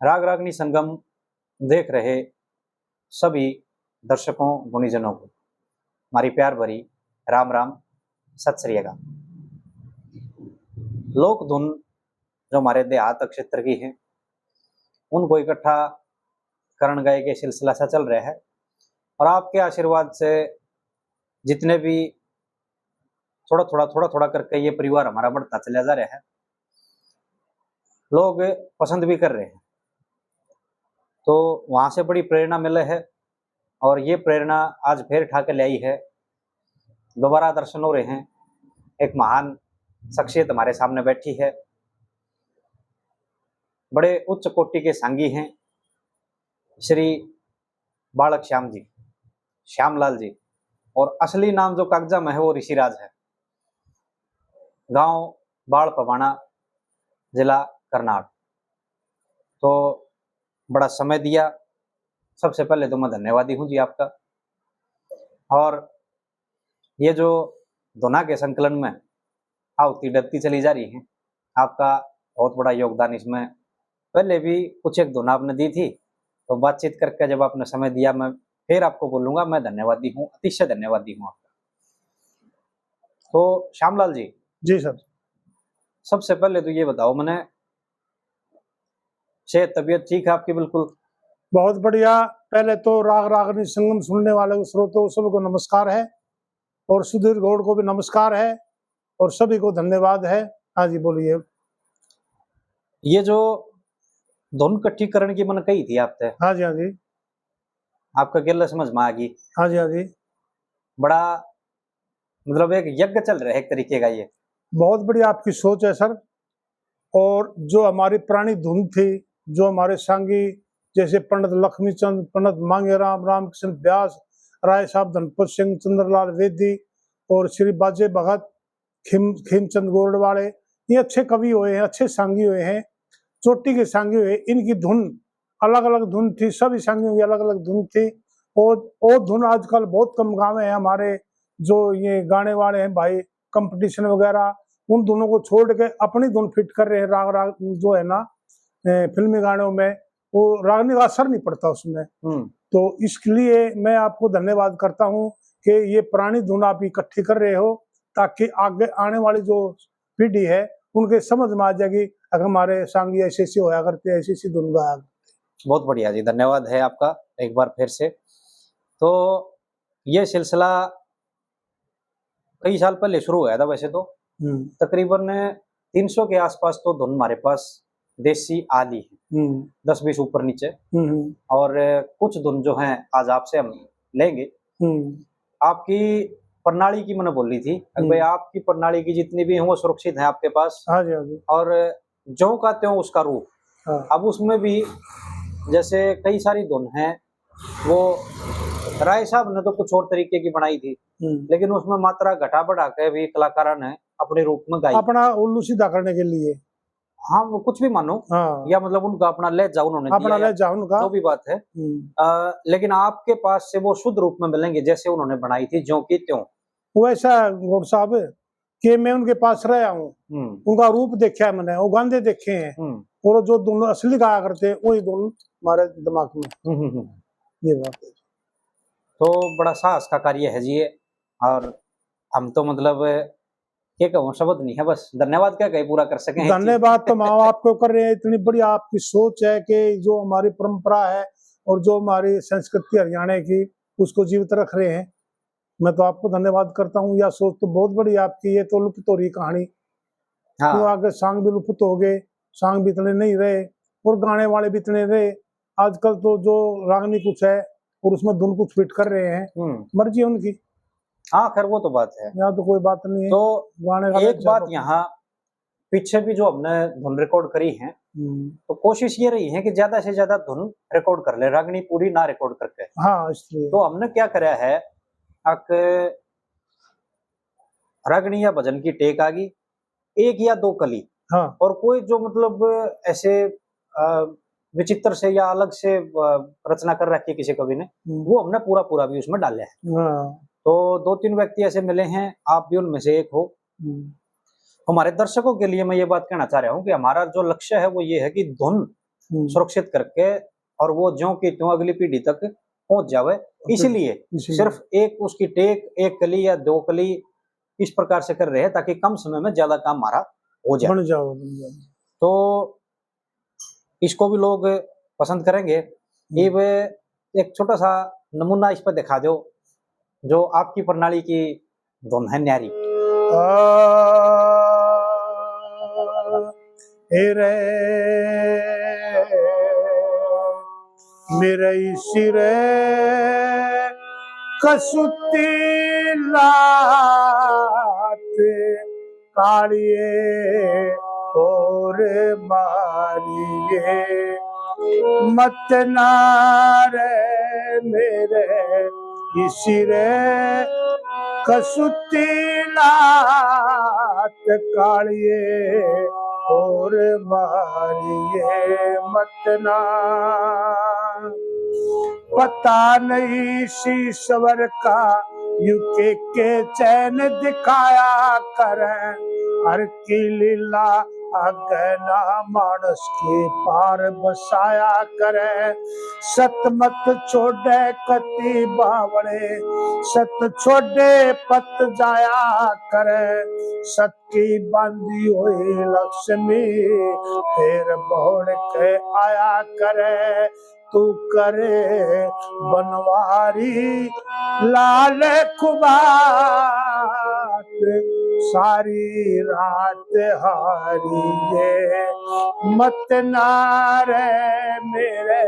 राग रागनी संगम देख रहे सभी दर्शकों गुणीजनों को हमारी प्यार भरी राम राम, सत श्री अकाल। लोक धुन जो हमारे देहात क्षेत्र की है उनको इकट्ठा करण गए के सिलसिला सा चल रहा है और आपके आशीर्वाद से जितने भी थोड़ा थोड़ा करके ये परिवार हमारा बढ़ता चला जा रहा है, लोग पसंद भी कर रहे हैं, तो वहाँ से बड़ी प्रेरणा मिले है और ये प्रेरणा आज फिर उठा के ले आई है। दोबारा दर्शन हो रहे हैं, एक महान शख्सियत हमारे सामने बैठी है, बड़े उच्च कोटि के सांगी हैं श्री बालक श्याम जी, श्यामलाल जी, और असली नाम जो कागजा में है वो ऋषिराज है। गांव बाड़ पवाना, जिला करनाल। तो बड़ा समय दिया, सबसे पहले तो मैं धन्यवादी हूं जी आपका। और ये जो धुना के संकलन में आहुति डबती चली जा रही है, आपका बहुत बड़ा योगदान इसमें। पहले भी कुछ एक धुना आपने दी थी, तो बातचीत करके जब आपने समय दिया, मैं फिर आपको बोलूंगा मैं धन्यवादी हूँ, अतिशय धन्यवादी हूँ आपका। तो श्यामलाल जी। जी सर। सबसे पहले तो ये बताओ मैंने, सेहत तबीयत ठीक है आपकी? बिल्कुल बहुत बढ़िया। पहले तो राग रागनी संगम सुनने वाले श्रोतों सबको नमस्कार है और सुधीर गौड़ को भी नमस्कार है और सभी को धन्यवाद है। हाँ जी बोलिए। ये जो धुन इकट्ठीकरण की मैंने कही थी आपसे, हाँ जी हाँ जी, आपका गिल्ला समझ में आ गई? हाँ जी हाँ जी। बड़ा मतलब एक यज्ञ चल रहा है एक तरीके का ये। बहुत बढ़िया आपकी सोच है सर। और जो हमारी पुरानी धुन थी, जो हमारे सांगी जैसे पंडित लक्ष्मीचंद, पंडित मांगेराम, रामकृष्ण व्यास, राय साहब धनपत सिंह, चंद्रलाल वेदी और श्री बाजे भगत, खीमचंद गोरडवाड़े, ये अच्छे कवि हुए हैं, अच्छे सांगी हुए हैं, चोटी के सांगी हुए। इनकी धुन अलग अलग धुन थी, सभी सांगियों की अलग अलग धुन थी। और धुन आजकल बहुत कम गावे हैं हमारे जो ये गाने वाले हैं भाई, कंपटीशन वगैरह, उन धुनों को छोड़ के अपनी धुन फिट कर रहे हैं। राग राग जो है ना फिल्मी गानों में, वो रागनी का असर नहीं पड़ता उसमें। तो इसके लिए मैं आपको धन्यवाद करता हूँ कि ये पुरानी धुन आप इकट्ठी कर रहे हो, ताकि आगे आने वाली जो पीढ़ी है उनके समझ में आ जाएगी, अगर हमारे सांगी ऐसे ऐसे होया करते, ऐसी ऐसी धुन गाया। बहुत बढ़िया जी, धन्यवाद है आपका एक बार फिर से। तो ये सिलसिला कई साल पहले शुरू हुआ था वैसे तो, तकरीबन 300 के आसपास तो धुन हमारे पास देसी आली है, 10-20 ऊपर नीचे। और कुछ धुन जो हैं आज आपसे हम लेंगे। आपकी प्रणाली की मैंने बोली थी, भाई आपकी प्रणाली की जितनी भी हैं वो सुरक्षित हैं आपके पास। हाँ जी हाँ जी। और जो का त्यों उसका रूप। हाँ। अब उसमें भी जैसे कई सारी धुन हैं, वो राय साहब ने तो कुछ और तरीके की बनाई थी, लेकिन उसमें मात्रा घटा बढ़ा के भी कलाकारों ने अपने रूप में गाई, अपना उल्लू सीधा करने के लिए। हाँ वो कुछ भी मानो। हाँ। या मतलब उनका अपना लहजा उन्होंने अपना लहजा उनका, जो भी बात है। लेकिन आपके पास से वो शुद्ध रूप में मिलेंगे जैसे उन्होंने बनाई थी, ज्यों की त्यों। वैसा गौड़ साहब कि मैं उनके पास रहा हूँ, उनका रूप देखा है मैंने, वो गांधे देखे हैं, और जो दोनों असली गाया करते हैं वही दोनों हमारे दिमाग में। ये बात है। तो बड़ा साहस का कार्य है जी ये, और हम तो मतलब क्या कहूँ, शब्द नहीं है, बस धन्यवाद क्या कहे पूरा कर सके। धन्यवाद तो माँ बाप को कर रहे हैं, इतनी बड़ी आपकी सोच है कि जो हमारी परंपरा है और जो हमारी संस्कृति हरियाणा की उसको जीवित रख रहे हैं। मैं तो आपको धन्यवाद करता हूँ। यह सोच तो बहुत बड़ी आपकी, ये तो लुप्त हो रही कहानी। हाँ। तो आगे सांग भी लुप्त हो गए, सांग भी इतने नहीं रहे और गाने वाले भी इतने रहे। आजकल तो जो रागनी कुछ है और उसमें धुन कुछ फिट कर रहे हैं, मर्जी उनकी। हाँ खैर वो तो बात है, यहाँ तो कोई बात नहीं है। तो गाने एक बात यहाँ पीछे भी जो हमने धुन रिकॉर्ड करी है, तो कोशिश ये रही है कि ज्यादा से ज्यादा धुन रिकॉर्ड कर ले, रागनी पूरी ना रिकॉर्ड करके। हाँ इसलिए तो हमने क्या करा है, रागनी या भजन की टेक आ गई, 1 या 2 कली। हाँ। और कोई जो मतलब ऐसे विचित्र से या अलग से रचना कर रखी है किसी कवि ने, वो हमने पूरा भी उसमें डाला है। हाँ। तो 2-3 व्यक्ति ऐसे मिले हैं, आप भी उनमें से एक हो। हमारे दर्शकों के लिए मैं ये बात कहना चाह रहा हूँ कि हमारा जो लक्ष्य है वो ये है कि धुन सुरक्षित करके और वो ज्यों की त्यों अगली पीढ़ी तक पहुंच जावे, इसलिए सिर्फ एक उसकी टेक, एक कली या दो कली इस प्रकार से कर रहे हैं ताकि कम समय में ज्यादा काम हमारा हो जाए। बन जाओ। तो इसको भी लोग पसंद करेंगे। ये एक छोटा सा नमूना इस पर दिखा दो जो आपकी प्रणाली की धुन है न्यारी। रे मेरे सिर कसुती लात कालिए और मारिए मत नारे मेरे सिरे कसुती लात कालिए और मारिए मत ना। पता नहीं शीश्वर का युके के चैन दिखाया करें, हर की लीला अगना मानस के पार बसाया करे। सत मत छोड़े कति बावड़े, सत छोड़े पत जाया करे। सत की बांधी हुई लक्ष्मी फिर बोड़ के आया करे। तू करे बनवारी लाल खुबात सारी रात हारिए मत नारे मेरे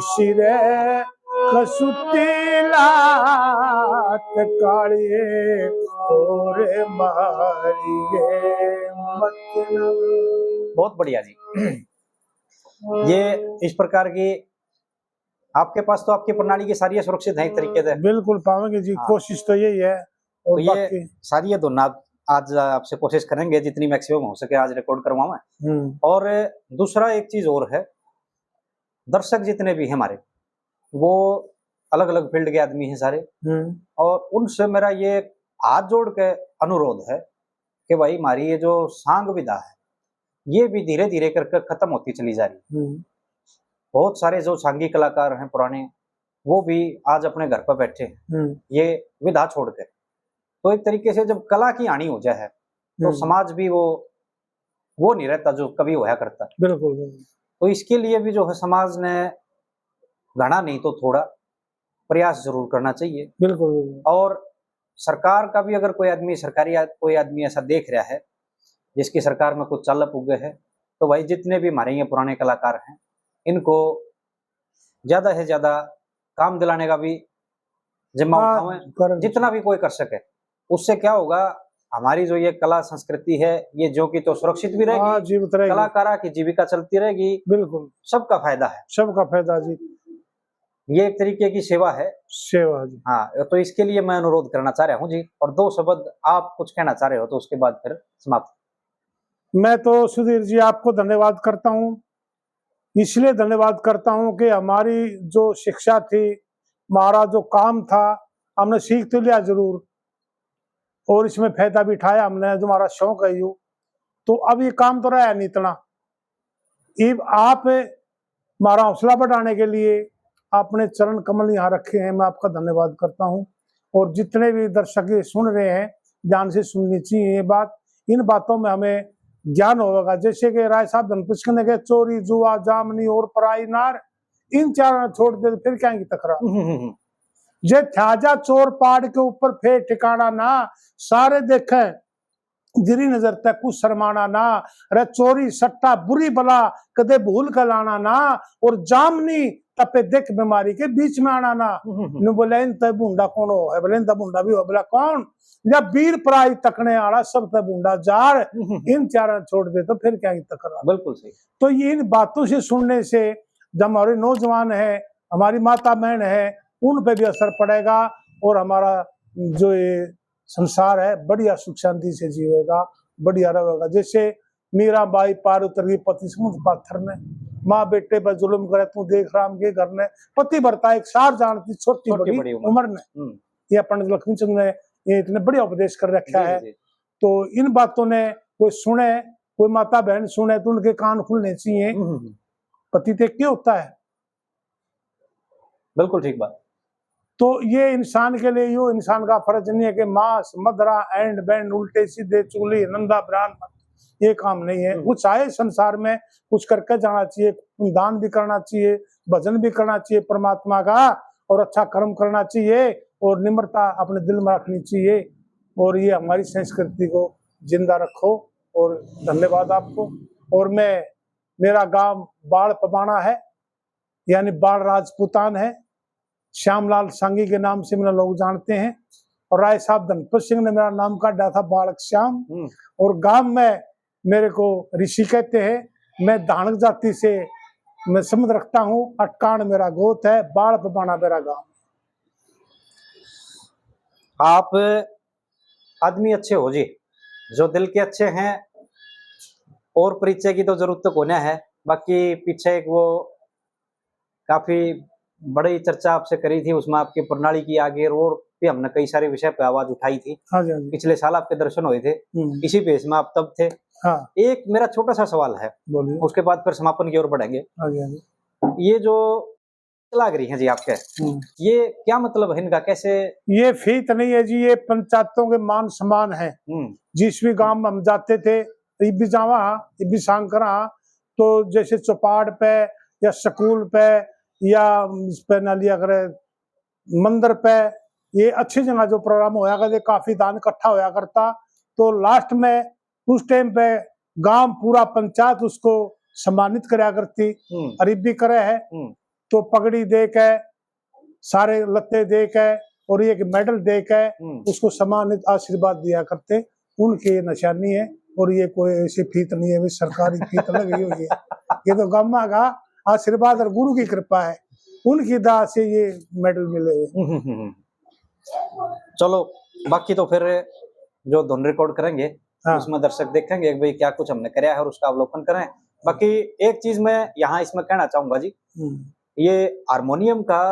सिरे कसुती लात कालिए और मारिए मत ना। बहुत बढ़िया जी। ये इस प्रकार की आपके पास तो आपकी प्रणाली की सारी सुरक्षित है एक तरीके से। बिल्कुल पावेंगे जी। हाँ। कोशिश तो यही है। और तो ये सारी धुन आज आपसे कोशिश करेंगे जितनी मैक्सिमम हो सके आज रिकॉर्ड करवाऊं। और दूसरा एक चीज और है, दर्शक जितने भी हैं हमारे वो अलग अलग फील्ड के आदमी हैं सारे, और उनसे मेरा ये हाथ जोड़ के अनुरोध है कि भाई हमारी ये जो सांग विधा है ये भी धीरे धीरे करके खत्म होती चली जा रही है। बहुत सारे जो सांगी कलाकार हैं पुराने वो भी आज अपने घर पर बैठे हैं ये विधा छोड़कर। तो एक तरीके से जब कला की हानि हो जाए है तो समाज भी वो नहीं रहता जो कभी होया करता। बिल्कुल। तो इसके लिए भी जो है समाज ने घना नहीं तो थोड़ा प्रयास जरूर करना चाहिए। बिल्कुल। और सरकार का भी अगर कोई आदमी कोई आदमी ऐसा देख रहा है जिसकी सरकार में कुछ चालक उगे है तो भाई जितने भी हमारे ये पुराने कलाकार हैं इनको ज्यादा से ज्यादा काम दिलाने का भी जिम्मा उठाएं, जितना भी कोई कर सके। उससे क्या होगा, हमारी जो ये कला संस्कृति है ये जो कि तो सुरक्षित भी रहेगी, कलाकारा की जीविका चलती रहेगी। बिल्कुल सबका फायदा है। सबका फायदा जी। ये एक तरीके की सेवा है। सेवा जी। हाँ, तो इसके लिए मैं अनुरोध करना चाह रहा हूँ जी। और दो शब्द आप कुछ कहना चाह रहे हो तो उसके बाद फिर समाप्त। मैं तो सुधीर जी आपको धन्यवाद करता हूँ। इसलिए धन्यवाद करता हूँ कि हमारी जो शिक्षा थी, हमारा जो काम था, हमने सीख तो लिया जरूर और इसमें फायदा भी उठाया हमने, जो हमारा शौक है यू। तो अब ये काम तो रहा नहीं इतना। आप हमारा हौसला बढ़ाने के लिए आपने चरण कमल यहाँ रखे हैं, मैं आपका धन्यवाद करता हूँ। और जितने भी दर्शक सुन रहे हैं ध्यान से सुननी चाहिए ये बात। इन बातों में हमें ज्ञान होगा। जैसे कि राय साहब धनपुष्क ने कहा चोरी जुआ जामनी और पराई नार, इन चारों छोड़ दे फिर क्या की तकरार। जे ख्याजा चोर पहाड़ के ऊपर फेर ठिकाना ना, सारे देखे गिरी नजर तक कुछ शर्माना ना। रे चोरी सट्टा बुरी बला कदे भूल कर लाना ना, और जामनी तपे देख बीमारी के बीच में आना ना। नु बोले इन तब बुंडा कौन हो है, बोले इन तब बुंडा भी हो, बोला कौन, जब वीर पराई तकने आड़ा सब तब बुंडा जार। इन चारों छोड़ दे तो फिर क्या तकरार। बिल्कुल सही। तो ये इन बातों से सुनने से जब हमारे नौजवान है, हमारी माता बहन है, उन पे भी असर पड़ेगा और हमारा जो ये संसार है बढ़िया सुख शांति से जीवेगा, बढ़िया रहेगा। जैसे मीरा बाई पार उतर गई पति समुद्र पाथर ने, माँ बेटे पर जुल्म करे तू देख राम के घर ने, पति भरता एक सार जानती छोटी बड़ी उम्र ने। ये पंडित लक्ष्मीचंद ने ये इतने बढ़िया उपदेश कर रखा है। तो इन बातों ने कोई सुने, कोई माता बहन सुने तो उनके कान खुलने चाहिए पति तो एक ही होता है। बिल्कुल ठीक बात। तो ये इंसान के लिए यो इंसान का फर्ज नहीं है कि मांस मदरा एंड बैंड उल्टे सीधे चुगली नंदा ब्राह्मण, ये काम नहीं है। वो चाहे संसार में कुछ करके जाना चाहिए, दान भी करना चाहिए, भजन भी करना चाहिए परमात्मा का, और अच्छा कर्म करना चाहिए, और निम्रता अपने दिल में रखनी चाहिए। और ये हमारी संस्कृति को जिंदा रखो। और धन्यवाद आपको। और मेरा गांव बाढ़ पबाना है, यानी बाढ़ राजपूतान है। श्यामलाल सांगी के नाम से मेरे लोग जानते हैं, और राय साहब धनपत सिंह ने मेरा नाम काटा था बालक श्याम। और गांव में मेरे को ऋषि कहते हैं। मैं धानक जाति से मैं समझ रखता हूँ। अटकान मेरा गोत है, बाढ़ पबाना मेरा गांव। आप आदमी अच्छे हो जी, जो दिल के अच्छे हैं। और परिचय की तो जरूरत तो कोने है। बाकी पीछे एक वो काफी बड़ी चर्चा आपसे करी थी, उसमें आपकी प्रणाली की आगे और भी हमने कई सारे विषय पे आवाज उठाई थी। हाँ जी, हाँ जी। पिछले साल आपके दर्शन हुए थे, इसी पेश में आप तब थे। हाँ। एक मेरा छोटा सा सवाल है, बोलिए। उसके बाद फिर समापन की ओर बढ़ेंगे। हाँ जी, हाँ जी। ये जो लाग रही है जी आपके, ये क्या मतलब है इनका, कैसे? ये फीत नहीं है जी, ये पंचायतों के मान सम्मान है। जिस भी गांव में हम जाते थे, इबी जावा इबी सांकरा, तो जैसे चौपाड़ पे या स्कूल पे या इस पे ना लिया करे मंदिर पे, ये अच्छी जगह जो प्रोग्राम होया करते, काफी दान इकट्ठा होया करता। तो लास्ट में उस टाइम पे गांव पूरा पंचायत उसको सम्मानित कराया करती। अरीबी करे है तो पगड़ी दे के, सारे लत्ते दे के, और एक मेडल दे के उसको सम्मानित आशीर्वाद दिया करते। उनकी निशानी है। और ये कोई ऐसी फीत नहीं है, सरकारी फीत लगी हुई है। ये तो गम्मा का आशीर्वाद और गुरु की कृपा है, उनकी दाह से ये मेडल मिले हुए। चलो, बाकी तो फिर जो धुन रिकॉर्ड करेंगे, हाँ। उसमें दर्शक देखेंगे भाई क्या कुछ हमने कराया है और उसका अवलोकन करें। बाकी एक चीज मैं यहाँ इसमें कहना चाहूंगा जी, ये हारमोनियम का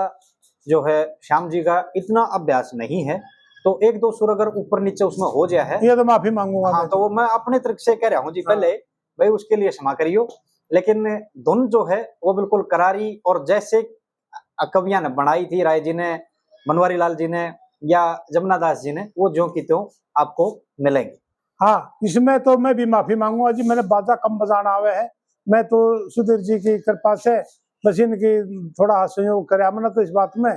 जो है श्याम जी का इतना अभ्यास नहीं है, तो एक दो सुर अगर ऊपर नीचे उसमें हो जाए है, ये तो माफी मांगूंगा। हाँ, तो वो मैं अपने तरफ से कह रहा हूँ जी। पहले भाई उसके लिए क्षमा करियो, लेकिन धुन जो है वो बिल्कुल करारी, और जैसे कवियां ने बनाई थी, राय जी ने, बनवारी लाल जी ने या जमुना दास जी ने, वो ज्यों की त्यों आपको मिलेंगे। हाँ, इसमें तो मैं भी माफी मांगूंगा जी, मैंने बाजा कम बजाना आवे है। मैं तो सुधीर जी की कृपा से बस इनकी थोड़ा सहयोग करे मैंने तो इस बात में,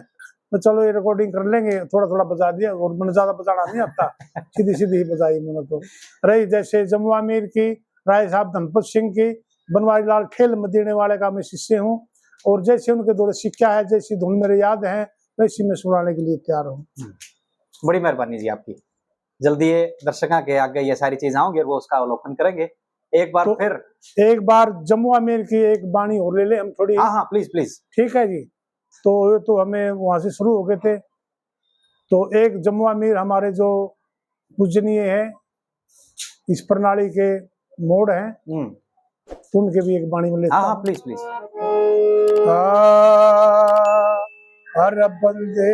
तो चलो ये रिकॉर्डिंग कर लेंगे, थोड़ा थोड़ा बजा दिया, और मैंने ज्यादा बजाना नहीं आता। सीधी सीधी ही बजाई मैंने तो। रही जैसे जम्मू अमीर की, राय साहब धनपत सिंह की, बनवारी लाल ठेल में देने वाले का मैं शिष्य हूँ, और जैसे उनके दौरे शिक्षा है, जैसी धुन मेरे याद है, वैसी मैं सुनाने के लिए तैयार हूँ। बड़ी मेहरबानी जी आपकी। जल्दी ये दर्शकों के आगे ये सारी चीजें आएंगे, वो उसका अवलोकन करेंगे। एक बार तो फिर एक बार जम्मू अमीर की एक बाणी और ले ले हम थोड़ी। हाँ हाँ, प्लीज प्लीज। ठीक है जी। तो हमें वहां से शुरू हो गए थे, तो एक जम्मू अमीर हमारे जो पूजनीय है, इस प्रणाली के मोड़ हैं, तो उनके भी एक बाणी में लेता हूं। हाँ प्लीज प्लीज। हर बंदे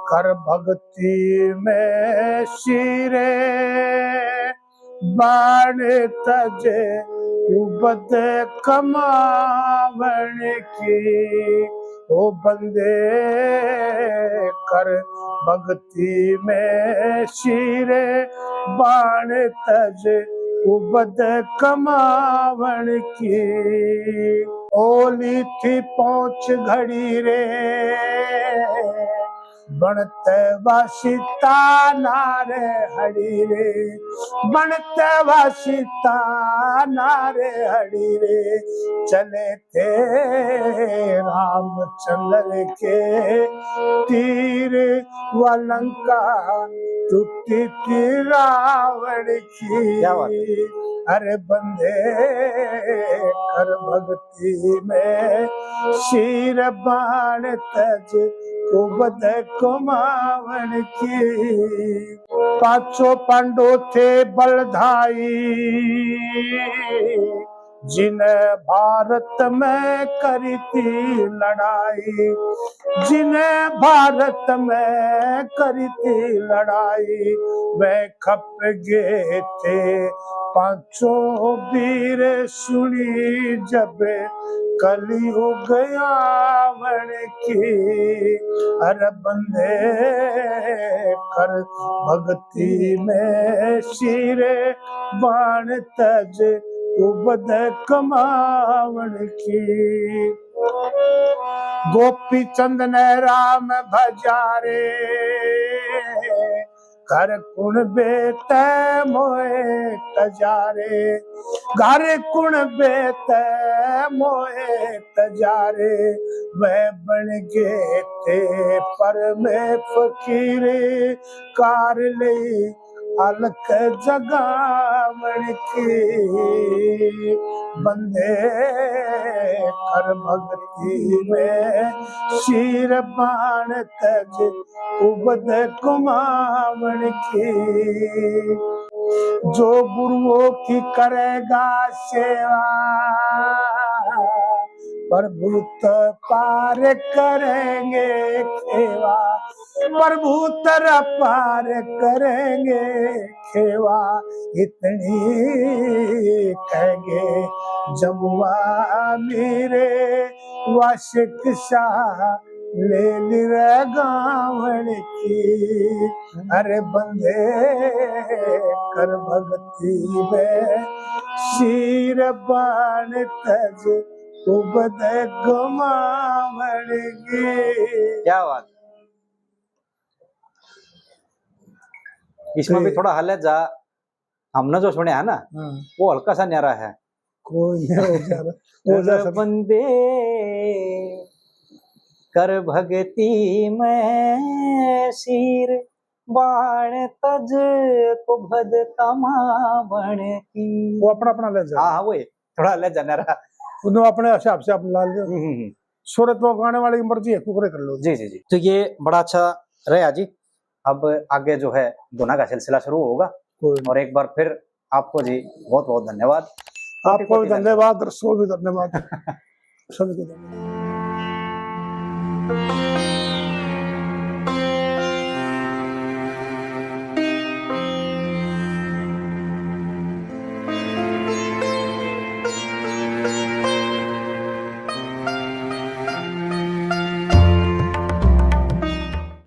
कर भक्ति में शिरे, बाण तजे उबद कमावन की। ओ बंदे कर भक्ति में शिरे, बाण तज उबद कमावन की। ओली थी पहुंच घड़ी रे, बनते वासिता नारे हड़ी रे, बनते वासिता नारे हड़ी रे। चले थे रामचंद्र के तीर, व लंका टूटी थी रावण की। अरे बंदे कर भक्ति में शीर, बाण तज उबद कुमावन की। पांचों पांडव थे बलधाई, जिन्हें भारत में करी थी लड़ाई, जिन्हें भारत में करी थी लड़ाई। वे खप गए थे पांचों वीर सुनी जब कलयुग आवण की, अरे बंदे कर भक्ति में शीरे बाण तज उबद कमावण की। गोपी चंद ने राम भजारे घर कुण बेत मोए तजारे, घर कुण बेत मोए तजारे, वह बन गए थे पर में फकीर कार ले अलख जगावण की। बंदे कर भक्ति में शीर बाण तज उबद कुमावण की। जो गुरुओं की करेगा सेवा प्रभुत पार करेंगे खेवा, प्रभुत पार करेंगे खेवा, इतनी कहेंगे जमुआ मेरे वाशिक शाह ले लिर गावण की। अरे बंदे कर भक्ति में शीर बाण तज उबद गुमावण की। क्या बात। इसमें भी थोड़ा हल है जा हमने जो सुने है ना वो हल्का सा न्यारा है। कोई नहीं कर बंदे कर भक्ति में शीर बाण तज उबद कमावण की। वो अपना अपना ले जा। हाँ वही थोड़ा ले जाना रहा, उन्होंने अपने हिसाब से आप ला लिया। सूरत में गाने वाले की मर्जी है, कुकरे कर लो। जी जी जी। तो ये बड़ा अच्छा रहा जी। अब आगे जो है दोना का सिलसिला शुरू होगा और एक बार फिर आपको जी बहुत बहुत धन्यवाद। आपको भी धन्यवाद, दर्शकों भी धन्यवाद, सभी को धन्यवाद।